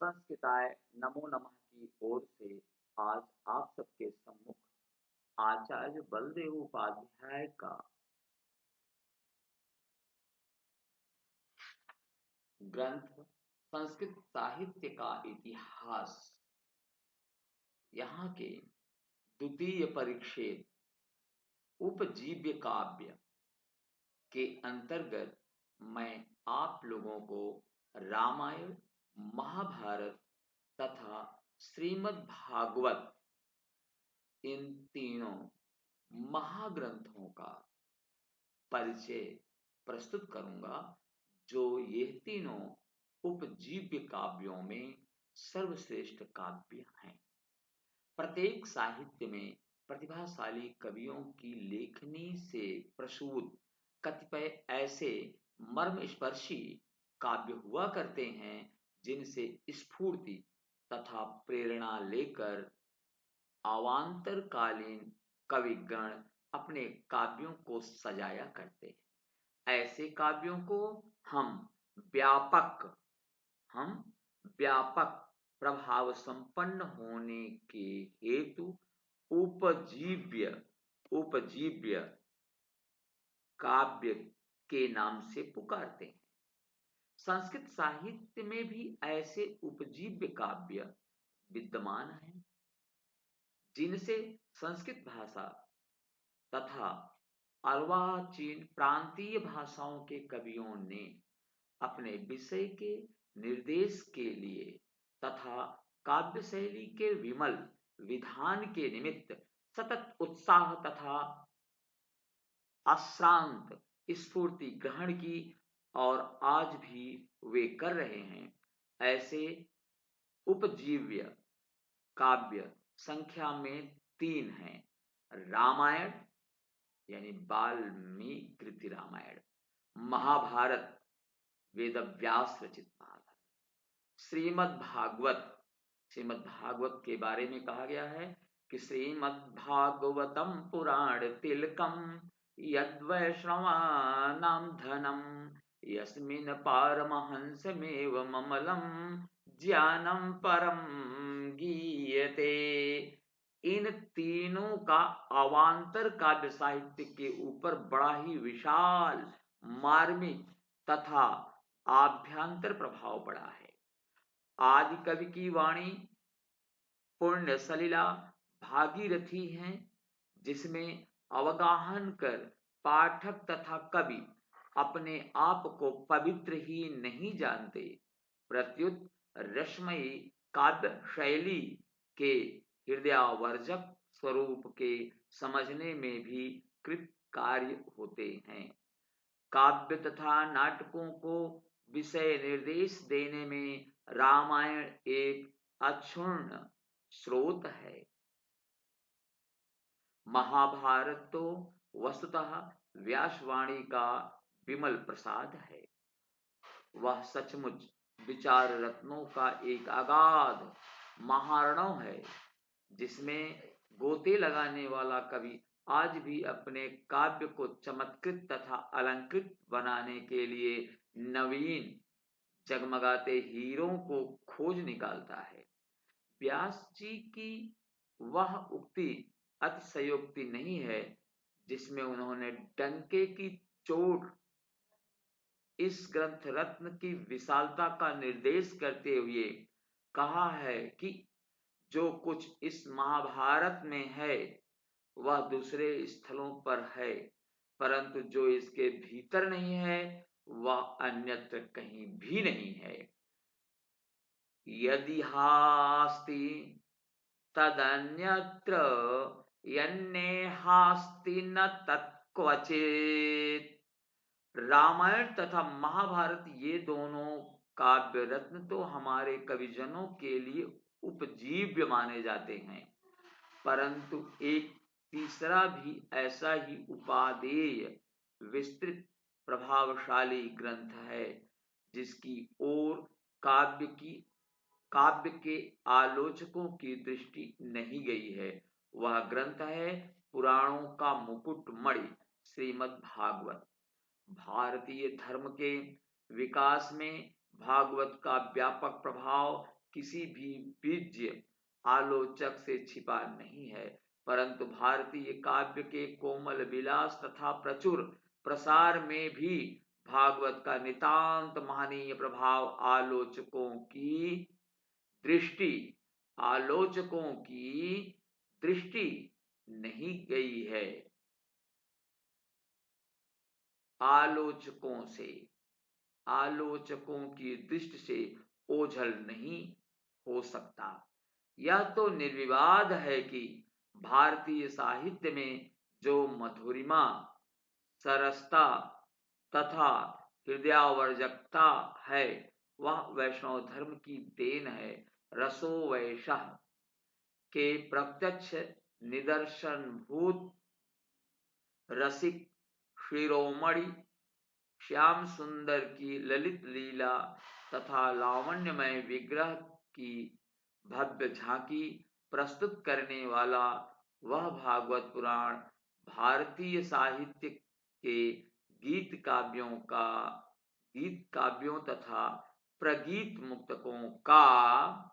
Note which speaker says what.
Speaker 1: संस्कृताय नमो नमः की ओर से आज आप सबके सम्मुख आचार्य बलदेव उपाध्याय का ग्रंथ संस्कृत साहित्य का इतिहास यहाँ के द्वितीय परिच्छेद उपजीव्य काव्य के अंतर्गत मैं आप लोगों को रामायण, महाभारत तथा श्रीमद् भागवत इन तीनों महाग्रंथों का परिचय प्रस्तुत करूंगा, जो ये तीनों उपजीव्य काव्यों में सर्वश्रेष्ठ काव्य हैं। प्रत्येक साहित्य में प्रतिभाशाली कवियों की लेखनी से प्रसूत कतिपय ऐसे मर्मस्पर्शी काव्य हुआ करते हैं जिनसे स्फूर्ति तथा प्रेरणा लेकर अवांतरकालीन कविगण अपने काव्यों को सजाया करते हैं। ऐसे काव्यों को हम व्यापक प्रभाव संपन्न होने के हेतु उपजीव्य काव्य के नाम से पुकारते हैं। संस्कृत साहित्य में भी ऐसे उपजीव्य काव्य विद्यमान हैं जिनसे संस्कृत भाषा तथा अर्वाचीन प्रांतीय भाषाओं के कवियों ने अपने विषय के निर्देश के लिए तथा काव्य शैली के विमल विधान के निमित्त सतत उत्साह तथा अश्रांत स्फूर्ति ग्रहण की और आज भी वे कर रहे हैं। ऐसे उपजीव्य काव्य संख्या में 3 हैं। रामायण यानी वाल्मीकि रामायण, महाभारत वेदव्यास रचित महाभारत, श्रीमद् भागवत के बारे में कहा गया है कि श्रीमद्भागवतम पुराण तिलकम यद्वैष्णवानां धनम यस्मिन् पारमहंसमेव ममलम ज्ञानम परम गीयते। इन तीनों का अवांतर काव्य साहित्य के ऊपर बड़ा ही विशाल, मार्मिक तथा आभ्यंतर प्रभाव पड़ा है। आदि कवि की वाणी पुण्य सलिला भागीरथी है, जिसमें अवगाहन कर पाठक तथा कवि अपने आप को पवित्र ही नहीं जानते, प्रत्युत रसमयी काव्य शैली के हृदयावर्जक स्वरूप के समझने में भी कृत कार्य होते हैं। काव्य तथा नाटकों को विषय निर्देश देने में रामायण एक अक्षुण्ण स्रोत है। महाभारत तो वस्तुतः व्यासवाणी का विमल प्रसाद है। वह सचमुच विचार रत्नों का एक अगाध महारणव है, जिसमें गोते लगाने वाला कवि आज भी अपने काव्य को चमत्कृत तथा अलंकृत बनाने के लिए नवीन जगमगाते हीरों को खोज निकालता है। व्यास जी की वह उक्ति अतिशयोक्ति नहीं है जिसमें उन्होंने डंके की चोट इस ग्रंथ रत्न की विशालता का निर्देश करते हुए कहा है कि जो कुछ इस महाभारत में है वह दूसरे स्थलों पर है, परंतु जो इसके भीतर नहीं है वह अन्यत्र कहीं भी नहीं है। यदि हास्ति तदन्यत्र यन्ने हास्ति न तत्क्वचित्। रामायण तथा महाभारत ये दोनों काव्य रत्न तो हमारे कविजनों के लिए उपजीव्य माने जाते हैं, परंतु एक तीसरा भी ऐसा ही उपादेय विस्तृत प्रभावशाली ग्रंथ है जिसकी ओर काव्य के आलोचकों की दृष्टि नहीं गई है। वह ग्रंथ है पुराणों का मुकुटमणि श्रीमद् भागवत। भारतीय धर्म के विकास में भागवत का व्यापक प्रभाव किसी भी बीज्य आलोचक से छिपा नहीं है, परंतु भारतीय काव्य के कोमल विलास तथा प्रचुर प्रसार में भी भागवत का नितांत महनीय प्रभाव दृष्टि आलोचकों की दृष्टि नहीं गई है, आलोचकों की दृष्टि से ओझल नहीं हो सकता। यह तो निर्विवाद है कि भारतीय साहित्य में जो मधुरिमा, सरसता तथा हृदयावर्जकता है, वह वैष्णव धर्म की देन है। रसो वैशः के प्रत्यक्ष निदर्शनभूत रसिक शिरोमणि श्याम सुंदर की ललित लीला तथा लावण्यमय विग्रह की भव्य झांकी प्रस्तुत करने वाला वह भागवत पुराण भारतीय साहित्य के गीत काव्यों तथा प्रगीत मुक्तकों का